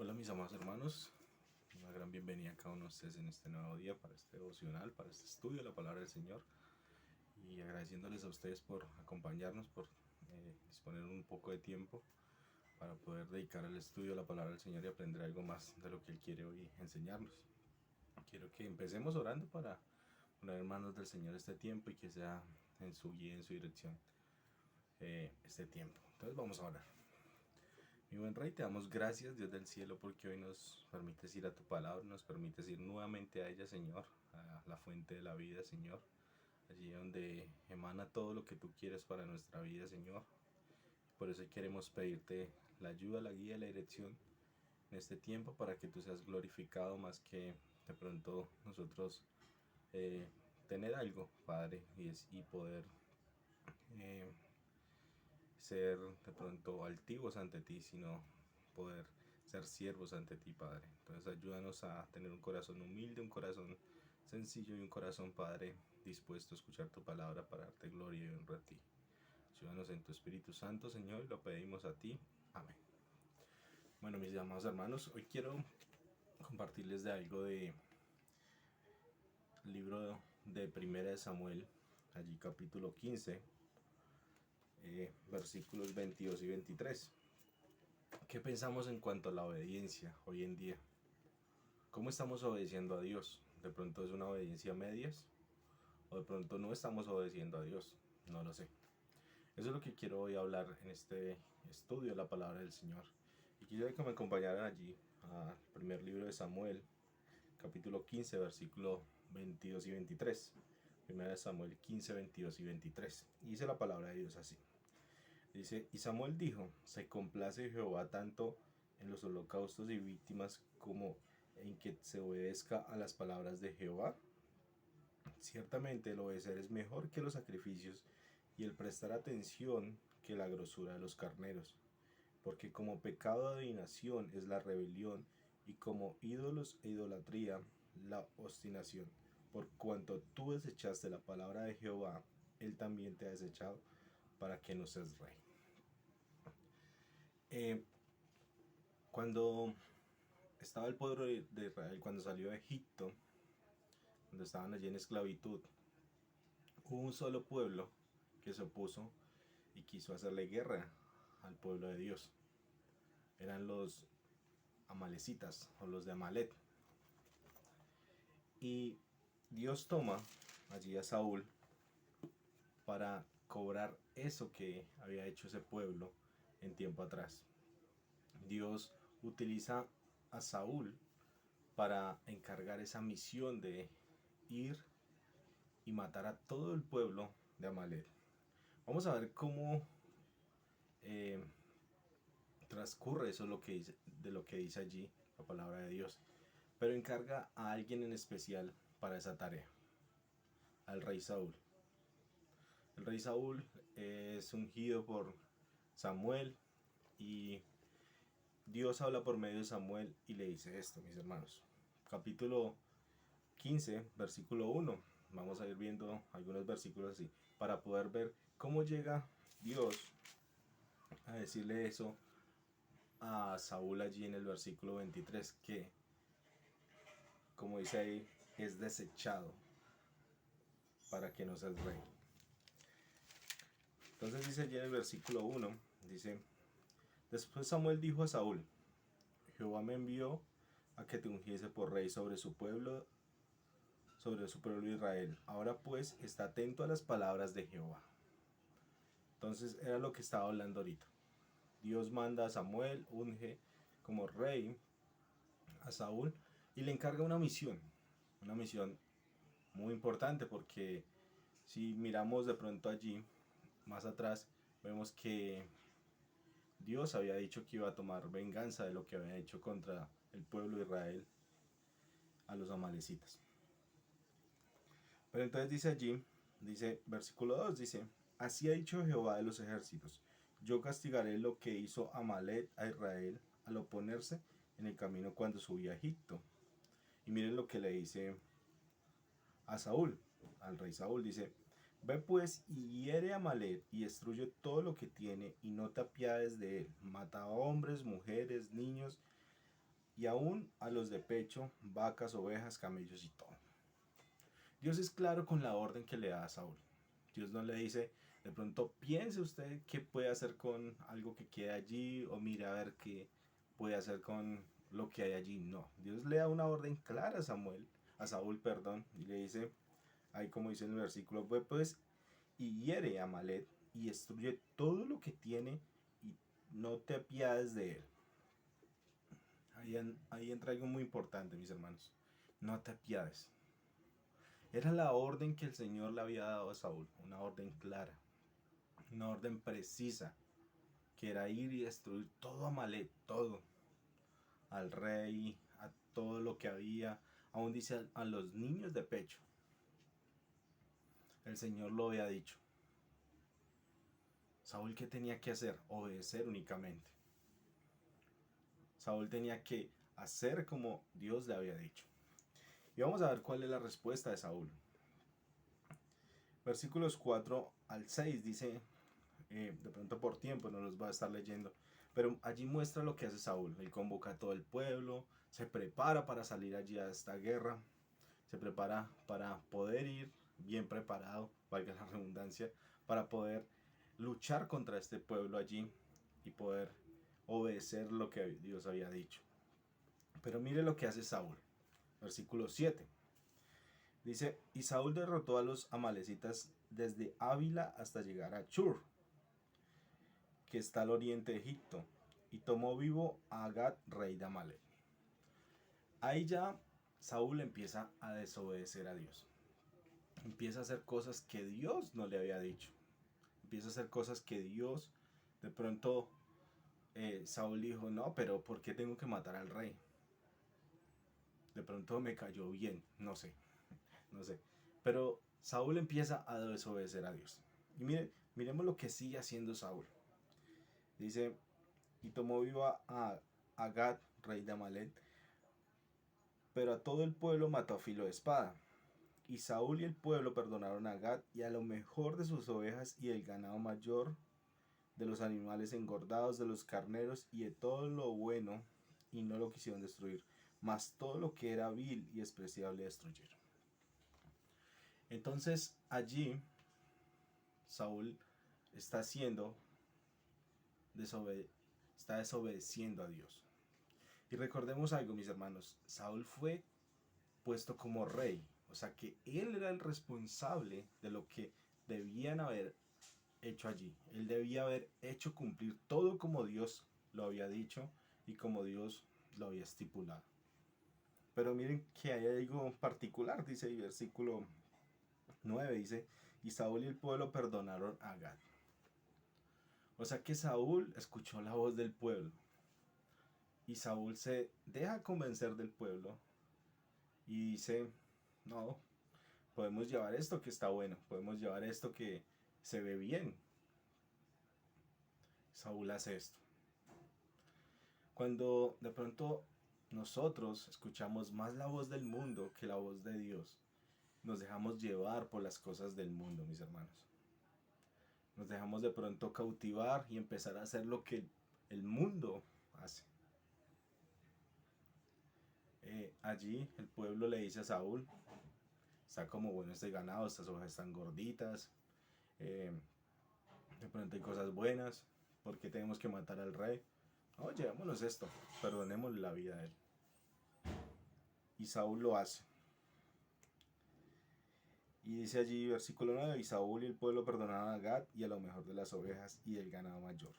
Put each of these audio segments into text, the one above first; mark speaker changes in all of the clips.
Speaker 1: Hola mis amados hermanos, una gran bienvenida a cada uno de ustedes en este nuevo día para este devocional, para este estudio de la palabra del Señor y agradeciéndoles a ustedes por acompañarnos, por disponer un poco de tiempo para poder dedicar al estudio de la palabra del Señor y aprender algo más de lo que Él quiere hoy enseñarnos. Quiero que empecemos orando para poner en manos del Señor este tiempo y que sea en su guía, en su dirección este tiempo. Entonces vamos a orar. Mi buen Rey, te damos gracias, Dios del cielo, porque hoy nos permites ir a tu palabra, nos permites ir nuevamente a ella, Señor, a la fuente de la vida, Señor, allí donde emana todo lo que tú quieres para nuestra vida, Señor. Por eso queremos pedirte la ayuda, la guía, la dirección en este tiempo para que tú seas glorificado más que de pronto nosotros eh, tener algo, Padre, y poder eh, ser de pronto altivos ante ti, sino poder ser siervos ante ti, Padre. Entonces ayúdanos a tener un corazón humilde, un corazón sencillo y un corazón, Padre, dispuesto a escuchar tu palabra para darte gloria y honra a ti. Ayúdanos en tu Espíritu Santo, Señor, y lo pedimos a ti. Amén. Bueno, mis amados hermanos, hoy quiero compartirles de algo de libro de Primera de Samuel, allí capítulo 15, versículos 22 y 23. ¿Qué pensamos en cuanto a la obediencia hoy en día? ¿Cómo estamos obedeciendo a Dios? ¿De pronto es una obediencia a medias? ¿O de pronto no estamos obedeciendo a Dios? No lo sé. Eso es lo que quiero hoy hablar en este estudio de la palabra del Señor. Y quisiera que me acompañaran allí al primer libro de Samuel, capítulo 15, versículo 22 y 23. Primera de Samuel 15, 22 y 23. Y dice la palabra de Dios así. Dice, y Samuel dijo, se complace Jehová tanto en los holocaustos y víctimas como en que se obedezca a las palabras de Jehová. Ciertamente el obedecer es mejor que los sacrificios y el prestar atención que la grosura de los carneros. Porque como pecado de adivinación es la rebelión y como ídolos e idolatría la obstinación. Por cuanto tú desechaste la palabra de Jehová, él también te ha desechado para que no seas rey. Eh, Cuando estaba el pueblo de Israel, cuando salió de Egipto, cuando estaban allí en esclavitud, hubo un solo pueblo que se opuso y quiso hacerle guerra al pueblo de Dios. Eran los amalecitas o los de Amalet. Y Dios toma allí a Saúl para cobrar eso que había hecho ese pueblo en tiempo atrás. Dios utiliza a Saúl para encargar esa misión de ir y matar a todo el pueblo de Amalek. Vamos a ver cómo eh, transcurre eso de lo que dice allí la palabra de Dios. Pero encarga a alguien en especial para esa tarea, al rey Saúl. El rey Saúl es ungido por Samuel y Dios habla por medio de Samuel y le dice esto, mis hermanos. Capítulo 15, versículo 1. Vamos a ir viendo algunos versículos así para poder ver cómo llega Dios a decirle eso a Saúl allí en el versículo 23, que como dice ahí, es desechado para que no seas rey. Entonces dice allí en el versículo 1, dice, después Samuel dijo a Saúl, Jehová me envió a que te ungiese por rey sobre su pueblo Israel. Ahora pues está atento a las palabras de Jehová. Entonces era lo que estaba hablando ahorita. Dios manda a Samuel, unge como rey a Saúl y le encarga una misión muy importante porque si miramos de pronto allí, más atrás, vemos que Dios había dicho que iba a tomar venganza de lo que había hecho contra el pueblo de Israel a los amalecitas. Pero entonces dice allí, dice versículo 2, dice, así ha dicho Jehová de los ejércitos, yo castigaré lo que hizo Amalek a Israel al oponerse en el camino cuando subía a Egipto. Y miren lo que le dice a Saúl, al rey Saúl, dice, ve pues y hiere a Amalek y destruye todo lo que tiene y no te apiades de él, mata a hombres, mujeres, niños, y aún a los de pecho, vacas, ovejas, camellos y todo. Dios es claro con la orden que le da a Saúl. Dios no le dice, de pronto piense usted qué puede hacer con algo que queda allí o mire a ver qué puede hacer con lo que hay allí. No, Dios le da una orden clara a Saúl, perdón, y le dice, ahí como dice en el versículo, pues y hiere a Amalek y destruye todo lo que tiene y no te apiades de él. Ahí entra algo muy importante, mis hermanos. No te apiades. Era la orden que el Señor le había dado a Saúl, una orden clara, una orden precisa, que era ir y destruir todo Amalek, todo, al rey, a todo lo que había, aún dice a los niños de pecho. El Señor lo había dicho. Saúl, ¿qué tenía que hacer? Obedecer únicamente. Saúl tenía que hacer como Dios le había dicho. Y vamos a ver cuál es la respuesta de Saúl. Versículos 4 al 6 dice, de pronto por tiempo no los voy a estar leyendo, pero allí muestra lo que hace Saúl. Él convoca a todo el pueblo, se prepara para salir allí a esta guerra, se prepara para poder ir bien preparado, valga la redundancia, para poder luchar contra este pueblo allí y poder obedecer lo que Dios había dicho. Pero mire lo que hace Saúl. Versículo 7. Dice, y Saúl derrotó a los amalecitas desde Ávila hasta llegar a Chur, que está al oriente de Egipto, y tomó vivo a Agag, rey de Amalek. Ahí ya Saúl empieza a desobedecer a Dios. Empieza a hacer cosas que Dios no le había dicho. Empieza a hacer cosas que Dios, de pronto Saúl dijo, no, pero ¿por qué tengo que matar al rey? De pronto me cayó bien, no sé. Pero Saúl empieza a desobedecer a Dios. Y miremos lo que sigue haciendo Saúl. Dice, y tomó vivo a Agag, rey de Amalek, pero a todo el pueblo mató a filo de espada. Y Saúl y el pueblo perdonaron a Agag y a lo mejor de sus ovejas y el ganado mayor, de los animales engordados, de los carneros y de todo lo bueno, y no lo quisieron destruir, mas todo lo que era vil y despreciable destruyeron. Entonces allí Saúl está desobedeciendo a Dios. Y recordemos algo, mis hermanos, Saúl fue puesto como rey, o sea que él era el responsable de lo que debían haber hecho allí. Él debía haber hecho cumplir todo como Dios lo había dicho y como Dios lo había estipulado. Pero miren que hay algo particular, dice el versículo 9, dice, y Saúl y el pueblo perdonaron a Agag. O sea que Saúl escuchó la voz del pueblo. Y Saúl se deja convencer del pueblo y dice, no, podemos llevar esto que está bueno, podemos llevar esto que se ve bien. Saúl hace esto. Cuando de pronto nosotros escuchamos más la voz del mundo que la voz de Dios, nos dejamos llevar por las cosas del mundo, mis hermanos. Nos dejamos de pronto cautivar y empezar a hacer lo que el mundo hace. Allí el pueblo le dice a Saúl, está como bueno este ganado, estas ovejas están gorditas, de pronto hay cosas buenas, ¿por qué tenemos que matar al rey? No, llevémonos esto, perdonemos la vida a él. Y Saúl lo hace. Y dice allí, versículo 9, y Saúl y el pueblo perdonaron a Agag y a lo mejor de las ovejas y del ganado mayor,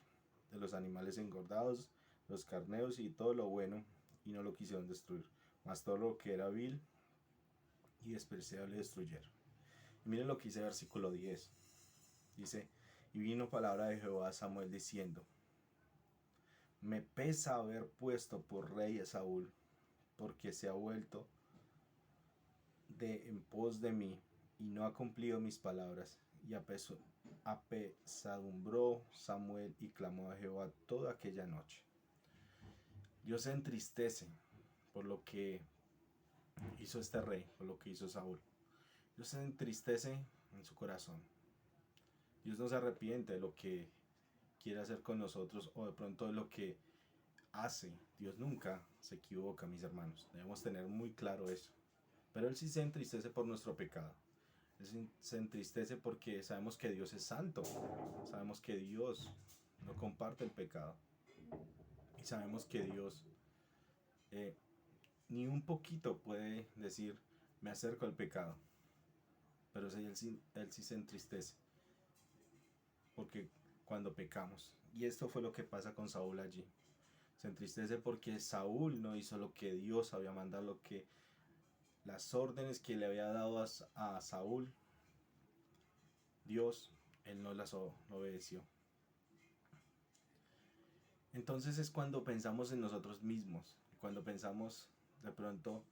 Speaker 1: de los animales engordados, los carneros y todo lo bueno, y no lo quisieron destruir, mas todo lo que era vil y despreciable destruyeron. Y miren lo que dice el versículo 10. Dice, y vino palabra de Jehová a Samuel diciendo, me pesa haber puesto por rey a Saúl, porque se ha vuelto en pos de mí, y no ha cumplido mis palabras. Y apesadumbró Samuel y clamó a Jehová toda aquella noche. Dios se entristece por lo que hizo este rey, por lo que hizo Saúl. Dios se entristece en su corazón. Dios no se arrepiente de lo que quiere hacer con nosotros o de pronto de lo que hace. Dios nunca se equivoca, mis hermanos. Debemos tener muy claro eso. Pero Él sí se entristece por nuestro pecado. Él se entristece porque sabemos que Dios es santo. Sabemos que Dios no comparte el pecado. Y sabemos que Dios eh, ni un poquito puede decir, me acerco al pecado. Pero él sí se entristece. Porque cuando pecamos. Y esto fue lo que pasa con Saúl allí. Se entristece porque Saúl no hizo lo que Dios había mandado, lo que las órdenes que le había dado a Saúl, Dios, él no las obedeció. Entonces es cuando pensamos en nosotros mismos, cuando pensamos de pronto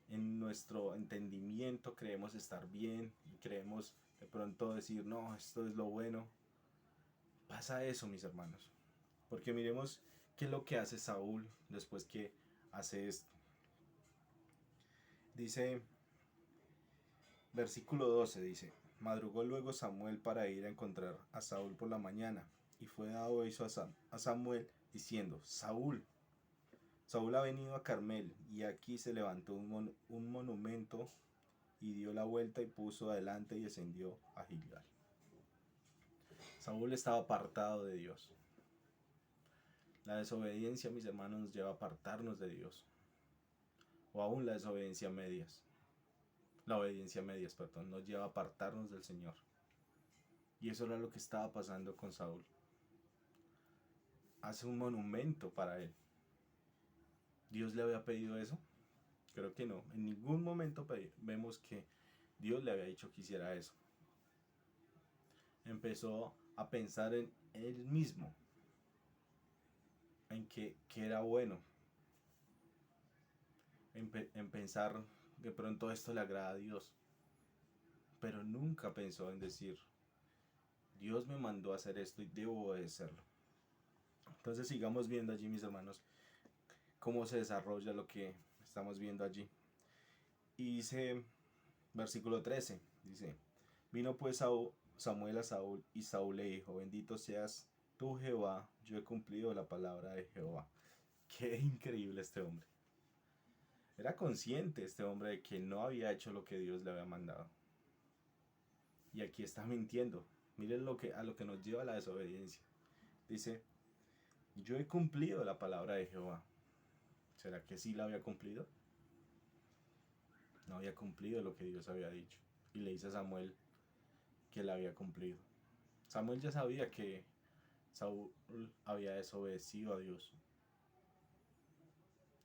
Speaker 1: en nuestro entendimiento, creemos estar bien y creemos de pronto decir, no, esto es lo bueno. Pasa eso, mis hermanos. Porque miremos qué es lo que hace Saúl después que hace esto. Dice, versículo 12 dice, madrugó luego Samuel para ir a encontrar a Saúl por la mañana, y fue dado aviso a Samuel diciendo, Saúl ha venido a Carmel, y aquí se levantó un monumento, y dio la vuelta y puso adelante y descendió a Gilgal. Saúl estaba apartado de Dios. La desobediencia, mis hermanos, nos lleva a apartarnos de Dios. O aún la desobediencia a medias. La obediencia a medias, perdón, nos lleva a apartarnos del Señor. Y eso era lo que estaba pasando con Saúl. Hace un monumento para él. ¿Dios le había pedido eso? Creo que no. En ningún momento vemos que Dios le había dicho que hiciera eso. Empezó a pensar en él mismo, en que era bueno, en pensar de pronto esto le agrada a Dios, pero nunca pensó en decir, Dios me mandó a hacer esto y debo obedecerlo. Entonces sigamos viendo allí, mis hermanos, cómo se desarrolla lo que estamos viendo allí. Y dice, versículo 13, dice, vino pues Samuel a Saúl, y Saúl le dijo, bendito seas tú, Jehová, yo he cumplido la palabra de Jehová. Qué increíble este hombre. Era consciente este hombre de que no había hecho lo que Dios le había mandado. Y aquí está mintiendo. Miren a lo que nos lleva la desobediencia. Dice, yo he cumplido la palabra de Jehová. ¿Será que sí la había cumplido? No había cumplido lo que Dios había dicho. Y le dice a Samuel que la había cumplido. Samuel ya sabía que Saúl había desobedecido a Dios.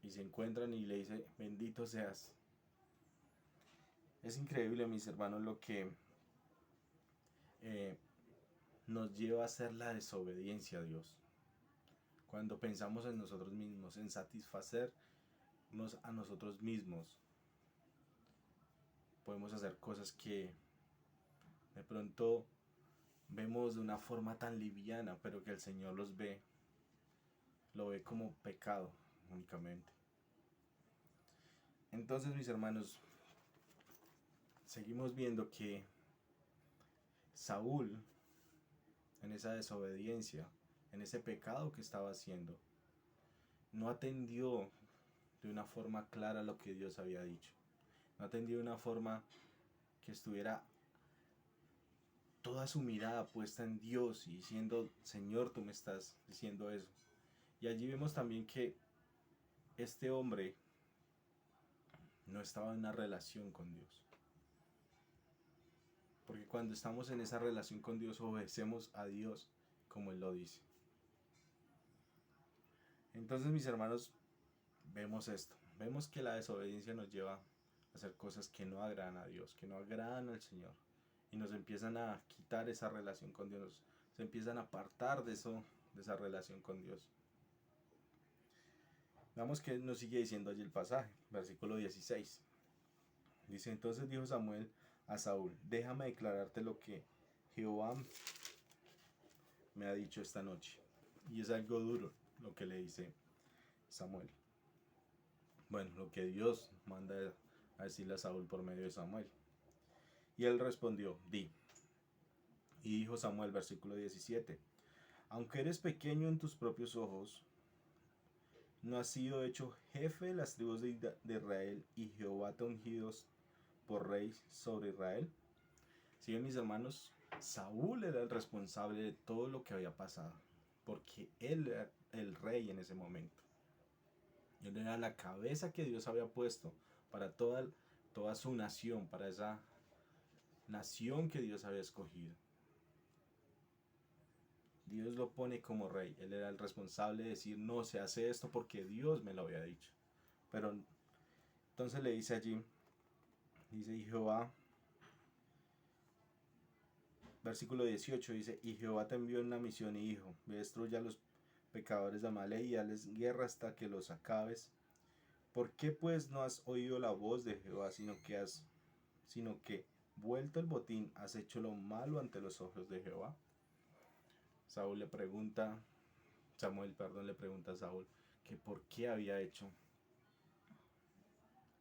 Speaker 1: Y se encuentran y le dice, bendito seas. Es increíble, mis hermanos, lo que nos lleva a hacer la desobediencia a Dios. Cuando pensamos en nosotros mismos, en satisfacernos a nosotros mismos, podemos hacer cosas que de pronto vemos de una forma tan liviana, pero que el Señor lo ve como pecado únicamente. Entonces, mis hermanos, seguimos viendo que Saúl, en esa desobediencia, en ese pecado que estaba haciendo, no atendió de una forma clara lo que Dios había dicho. No atendió de una forma que estuviera toda su mirada puesta en Dios y diciendo, Señor, tú me estás diciendo eso. Y allí vemos también que este hombre no estaba en una relación con Dios. Porque cuando estamos en esa relación con Dios, obedecemos a Dios como Él lo dice. Entonces, mis hermanos, vemos esto. Vemos que la desobediencia nos lleva a hacer cosas que no agradan a Dios, que no agradan al Señor. Y nos empiezan a quitar esa relación con Dios. Se empiezan a apartar de esa relación con Dios. Veamos que nos sigue diciendo allí el pasaje, versículo 16. Dice, entonces dijo Samuel a Saúl, déjame declararte lo que Jehová me ha dicho esta noche. Y es algo duro lo que le dice Samuel. Bueno, lo que Dios manda a decirle a Saúl por medio de Samuel. Y él respondió, di. Y dijo Samuel, versículo 17, aunque eres pequeño en tus propios ojos, no has sido hecho jefe de las tribus de Israel y Jehová te ha ungido por rey sobre Israel. Si bien, mis hermanos, Saúl era el responsable de todo lo que había pasado, porque él era el rey en ese momento. Él era la cabeza que Dios había puesto para toda su nación, para esa nación que Dios había escogido. Dios lo pone como rey. Él era el responsable de decir, no, se hace esto porque Dios me lo había dicho. Pero entonces le dice allí, dice, y Jehová, versículo 18 dice, y Jehová te envió en una misión y dijo, ve, destruya a los pecadores de Amalek y dales guerra hasta que los acabes. ¿Por qué pues no has oído la voz de Jehová, sino que vuelto el botín has hecho lo malo ante los ojos de Jehová? Samuel le pregunta a Saúl que por qué había hecho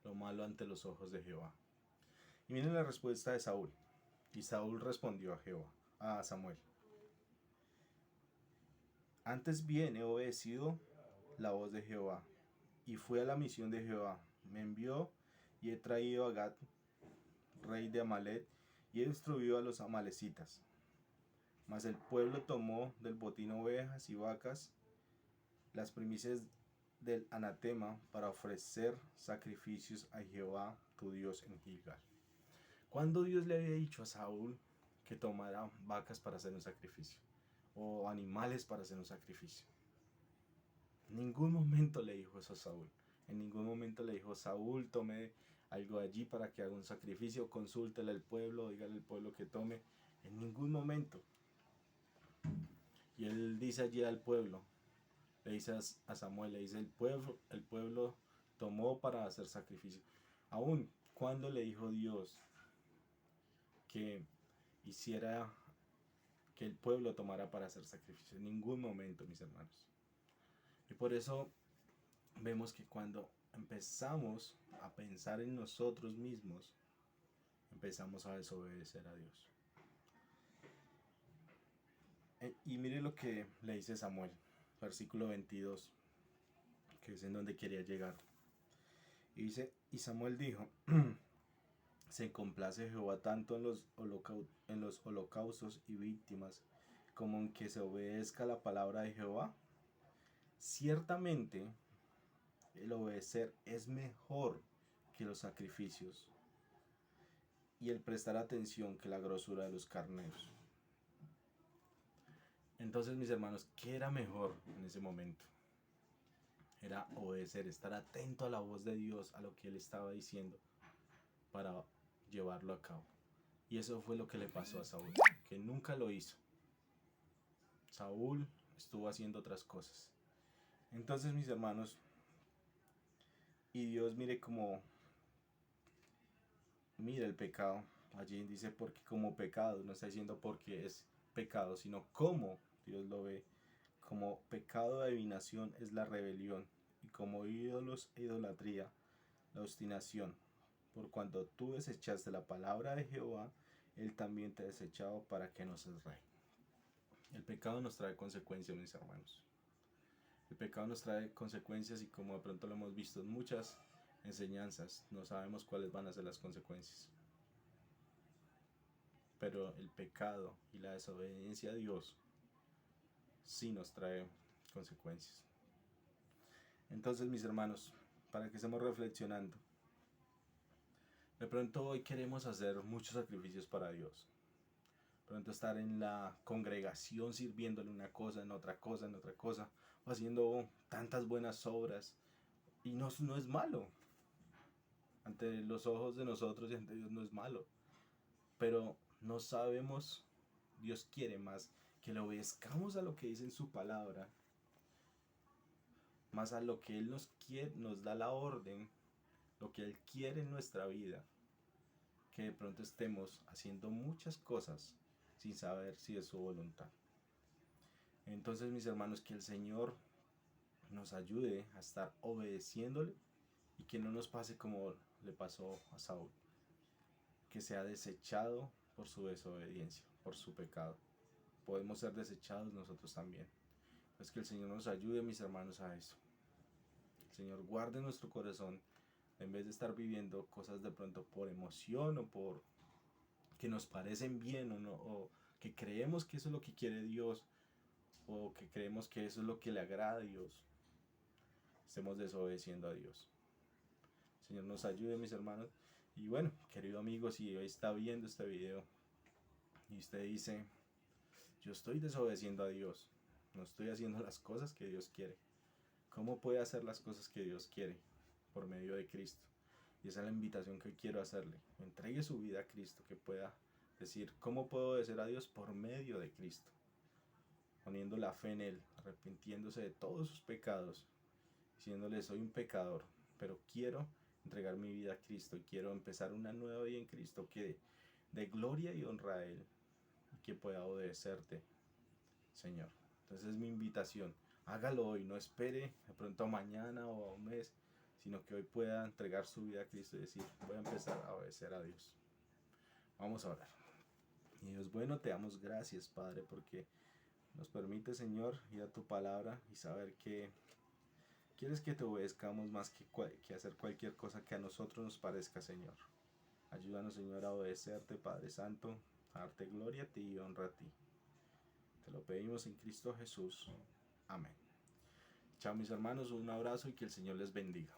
Speaker 1: lo malo ante los ojos de Jehová. Y miren la respuesta de Saúl. Y Saúl respondió a Samuel: antes bien he obedecido la voz de Jehová, y fui a la misión de Jehová. Me envió y he traído a Gad, rey de Amalek, y he destruido a los amalecitas. Mas el pueblo tomó del botín ovejas y vacas, las primicias del anatema, para ofrecer sacrificios a Jehová tu Dios en Gilgal. ¿Cuándo Dios le había dicho a Saúl que tomara vacas para hacer un sacrificio? O animales para hacer un sacrificio. En ningún momento le dijo eso a Saúl. En ningún momento le dijo: Saúl, tome algo allí para que haga un sacrificio, consúltele al pueblo, dígale al pueblo que tome. En ningún momento. Y él dice allí al pueblo, le dice a Samuel, le dice: el pueblo tomó para hacer sacrificio. Aún cuando le dijo Dios que hiciera, que el pueblo tomara para hacer sacrificio, en ningún momento, mis hermanos. Y por eso vemos que cuando empezamos a pensar en nosotros mismos, empezamos a desobedecer a Dios. Y mire lo que le dice Samuel, versículo 22, que es en donde quería llegar. Y dice: y Samuel dijo: se complace Jehová tanto en los holocaustos y víctimas, como en que se obedezca la palabra de Jehová. Ciertamente el obedecer es mejor que los sacrificios, y el prestar atención que la grosura de los carneros. Entonces, mis hermanos, ¿qué era mejor en ese momento? Era obedecer, estar atento a la voz de Dios, a lo que Él estaba diciendo, para llevarlo a cabo. Y eso fue lo que le pasó a Saúl, que nunca lo hizo. Saúl estuvo haciendo otras cosas. Entonces, mis hermanos, y Dios mire el pecado. Allí dice porque como pecado, no está diciendo porque es pecado, sino como Dios lo ve. Como pecado de adivinación es la rebelión, y como ídolos e idolatría la obstinación. Por cuanto tú desechaste la palabra de Jehová, Él también te ha desechado para que no seas rey. El pecado nos trae consecuencias, mis hermanos. El pecado nos trae consecuencias, y como de pronto lo hemos visto en muchas enseñanzas, no sabemos cuáles van a ser las consecuencias. Pero el pecado y la desobediencia a Dios sí nos trae consecuencias. Entonces, mis hermanos, para que estemos reflexionando, de pronto hoy queremos hacer muchos sacrificios para Dios. De pronto estar en la congregación sirviéndole una cosa, en otra cosa, o haciendo tantas buenas obras. Y no es malo. Ante los ojos de nosotros y ante Dios no es malo. Pero no sabemos, Dios quiere más que le obedezcamos a lo que dice en su palabra, más a lo que Él nos da la orden, lo que Él quiere en nuestra vida, que de pronto estemos haciendo muchas cosas sin saber si es su voluntad. Entonces, mis hermanos, que el Señor nos ayude a estar obedeciéndole, y que no nos pase como le pasó a Saúl, que sea desechado por su desobediencia, por su pecado. Podemos ser desechados nosotros también. Es que el Señor nos ayude, mis hermanos, a eso. Señor, guarde nuestro corazón en vez de estar viviendo cosas de pronto por emoción o por que nos parecen bien o, no, o que creemos que eso es lo que quiere Dios o que creemos que eso es lo que le agrada a Dios, estemos desobedeciendo a Dios. Señor nos ayude, mis hermanos. Y bueno, querido amigo, si hoy está viendo este video y usted dice, yo estoy desobedeciendo a Dios, no estoy haciendo las cosas que Dios quiere, ¿cómo puede hacer las cosas que Dios quiere? Por medio de Cristo. Y esa es la invitación que quiero hacerle. Entregue su vida a Cristo, que pueda decir, ¿cómo puedo obedecer a Dios? Por medio de Cristo. Poniendo la fe en Él, arrepintiéndose de todos sus pecados, diciéndole, soy un pecador, pero quiero entregar mi vida a Cristo y quiero empezar una nueva vida en Cristo que de gloria y honra a Él y que pueda obedecerte, Señor. Entonces es mi invitación. Hágalo hoy, no espere de pronto a mañana o a un mes, sino que hoy pueda entregar su vida a Cristo y decir, voy a empezar a obedecer a Dios. Vamos a orar. Y Dios bueno, te damos gracias, Padre, porque nos permite, Señor, ir a tu palabra y saber que quieres que te obedezcamos más que hacer cualquier cosa que a nosotros nos parezca, Señor. Ayúdanos, Señor, a obedecerte, Padre Santo, a darte gloria a ti y honra a ti. Te lo pedimos en Cristo Jesús. Amén. Chao, mis hermanos, un abrazo y que el Señor les bendiga.